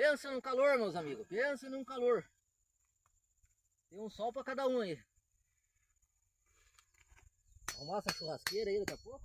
Pensa num calor, meus amigos. Pensa num calor. Tem um sol para cada um aí. Arrumar essa churrasqueira aí daqui a pouco.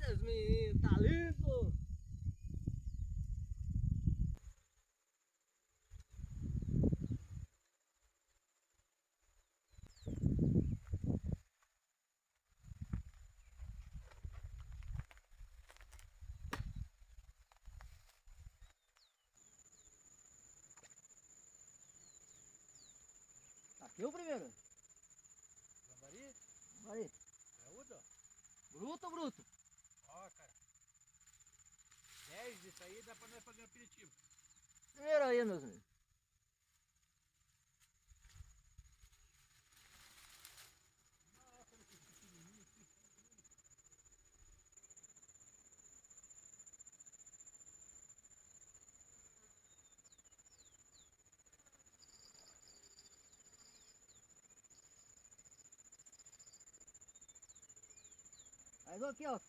Esses meninos, tá lindo! Aqui o primeiro. Jambari? Jambari. Graúdo? Bruto ou bruto? Ó, cara. 10 disso aí dá pra nós fazer um aperitivo. Primeiro aí, meus amigos. Nossa, olha que pequenininho aqui. Mais um aqui, ó.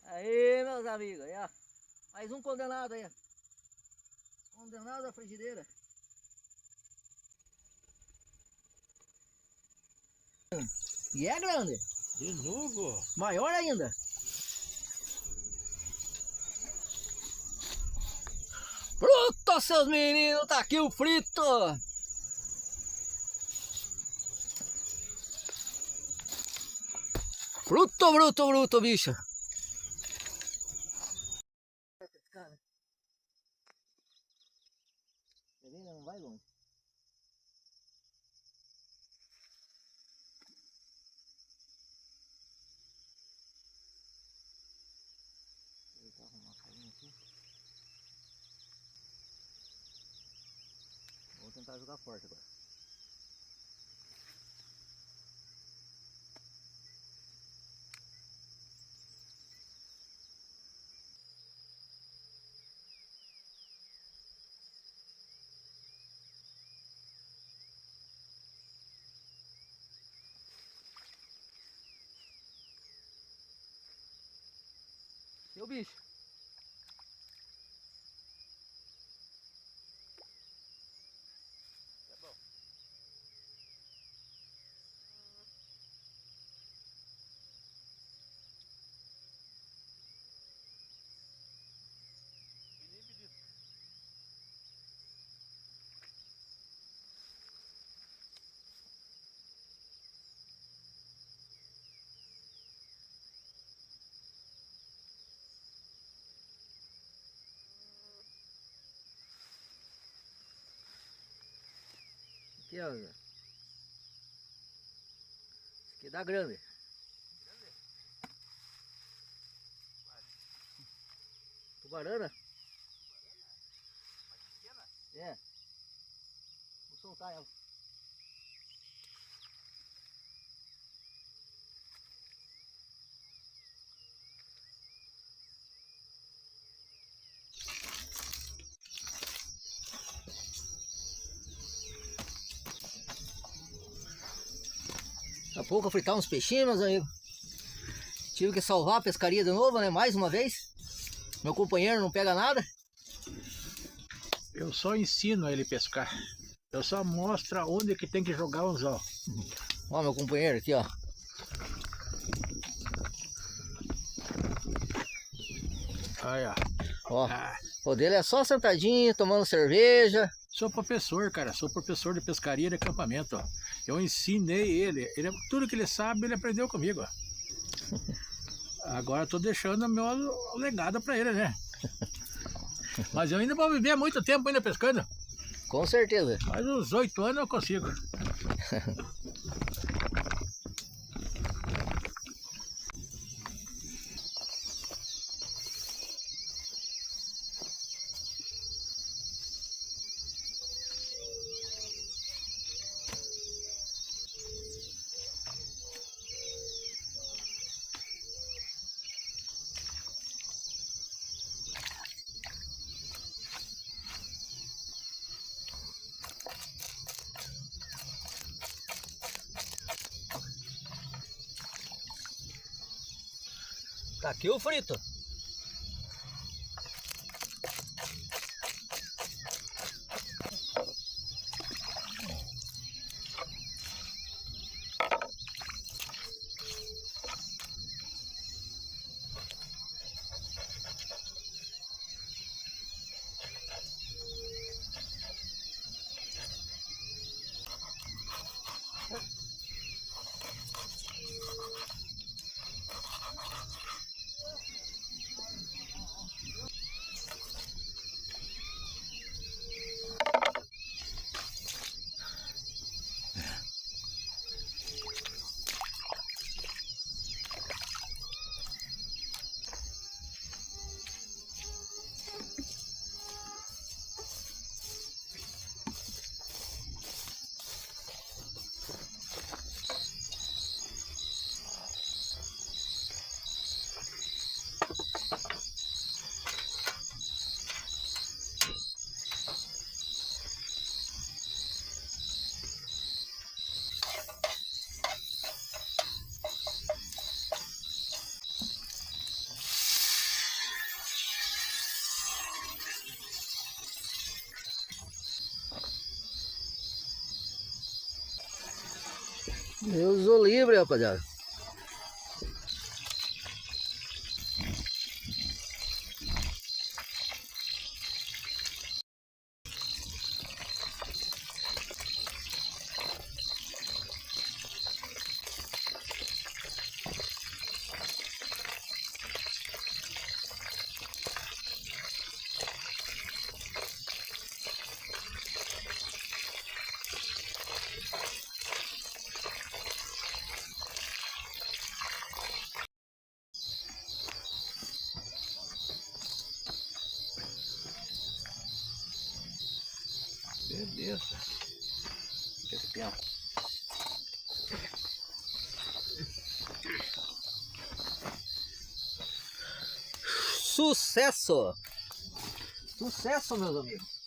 Aí, meus amigos, aí, ó. Mais um condenado aí. Condenado à frigideira. E é grande. De novo? Maior ainda. Bruto, seus meninos, tá aqui o frito. Bruto, bruto, bruto, bicho. Cara, não vai longe. Vou arrumar a farinha aqui. Vou tentar jogar forte agora. Seu bicho. Tá bom. Inibe disso. Aqui, ó. Isso aqui dá grande. Tubarana? Mais pequena? É. Vou soltar ela. Daqui a pouco eu fritar uns peixinhos, meus amigos. Tive que salvar a pescaria de novo, né? Mais uma vez. Meu companheiro não pega nada. Eu só ensino ele a pescar. Eu só mostro onde que tem que jogar o anzol. Ó, meu companheiro aqui, ó. Aí, ó. Ó, o dele é só sentadinho, tomando cerveja. Sou professor, cara. Sou professor de pescaria de acampamento, ó. Eu ensinei ele. Tudo que ele sabe, ele aprendeu comigo, ó. Agora eu tô deixando o meu legado pra ele, né? Mas eu ainda vou viver muito tempo ainda pescando. Com certeza. Mais uns 8 anos eu consigo. Tá aqui o frito. Deus o livre, rapaziada. Beleza. Sucesso! Sucesso, meus amigos!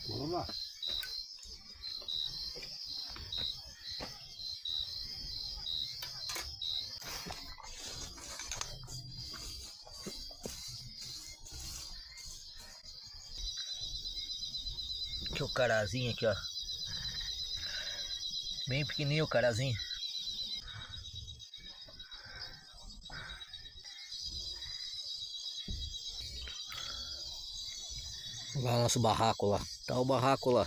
Vamos lá. Aqui o carazinho aqui, ó. Bem pequenininho o carazinho. Lá o nosso barraco lá. Tá o barraco lá.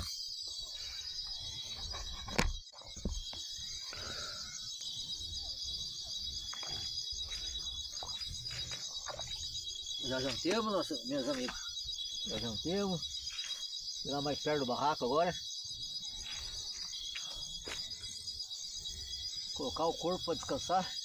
Já jantemos, meus amigos. Já jantemos. Vou lá mais perto do barraco agora. Colocar o corpo para descansar.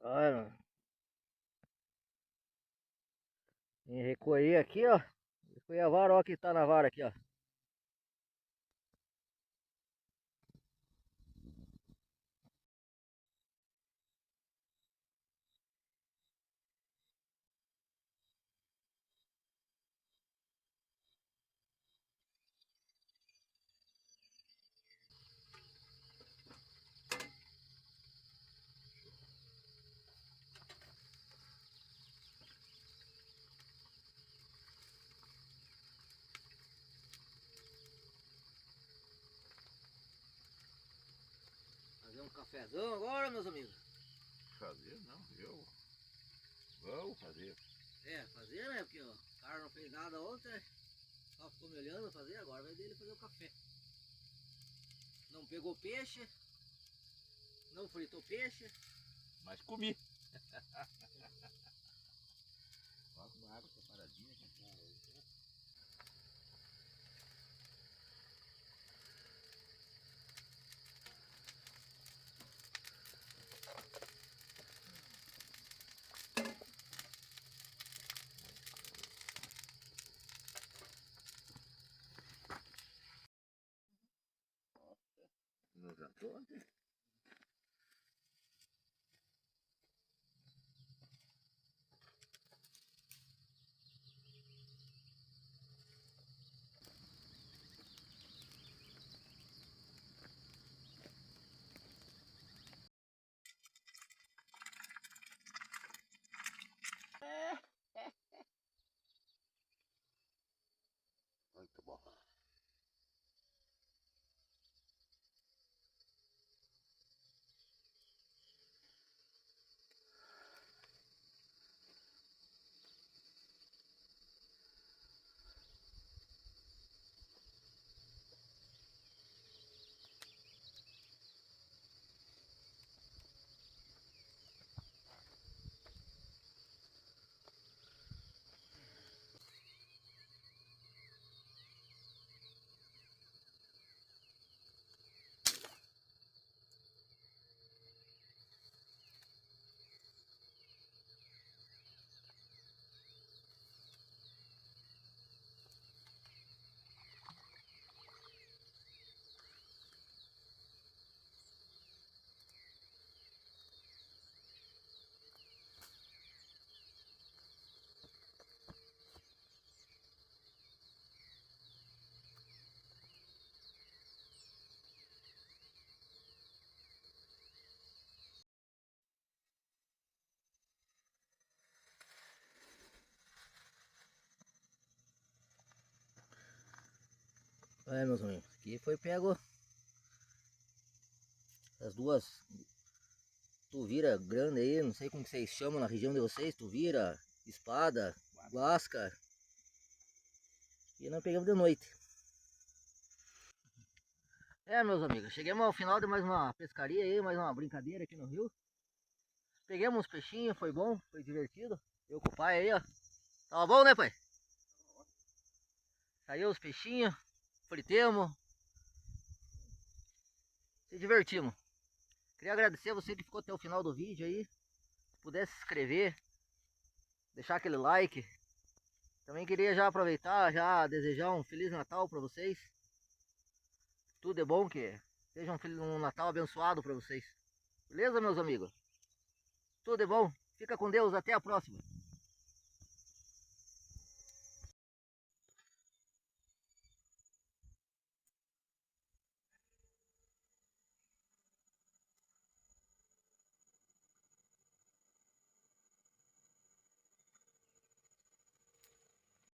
Olha, e recolher aqui, ó. Recolher a vara, ó, que tá na vara aqui, ó. Fazer um cafezão agora, meus amigos. Fazer não, eu vou fazer. É, fazer, né? Porque ó, o cara não fez nada ontem. Só ficou me olhando fazer, agora vai dele fazer o café. Não pegou peixe. Não fritou peixe. Mas comi. Faço uma água separadinha. Não jantou? Muito bom. Meus amigos, aqui foi pego as duas tuvira grande aí, não sei como que vocês chamam na região de vocês, tuvira, espada, guasca. E nós pegamos de noite. Meus amigos, chegamos ao final de mais uma pescaria aí, mais uma brincadeira aqui no rio. Pegamos uns peixinhos, foi bom, foi divertido. Eu com o pai aí, ó. Tava bom, né, pai? Saiu os peixinhos, fritemos, se divertimos. Queria agradecer a você que ficou até o final do vídeo aí. Se pudesse se inscrever, deixar aquele like. Também queria já aproveitar, já desejar um Feliz Natal para vocês. Tudo é bom, que seja um Natal abençoado para vocês. Beleza, meus amigos? Tudo é bom. Fica com Deus. Até a próxima.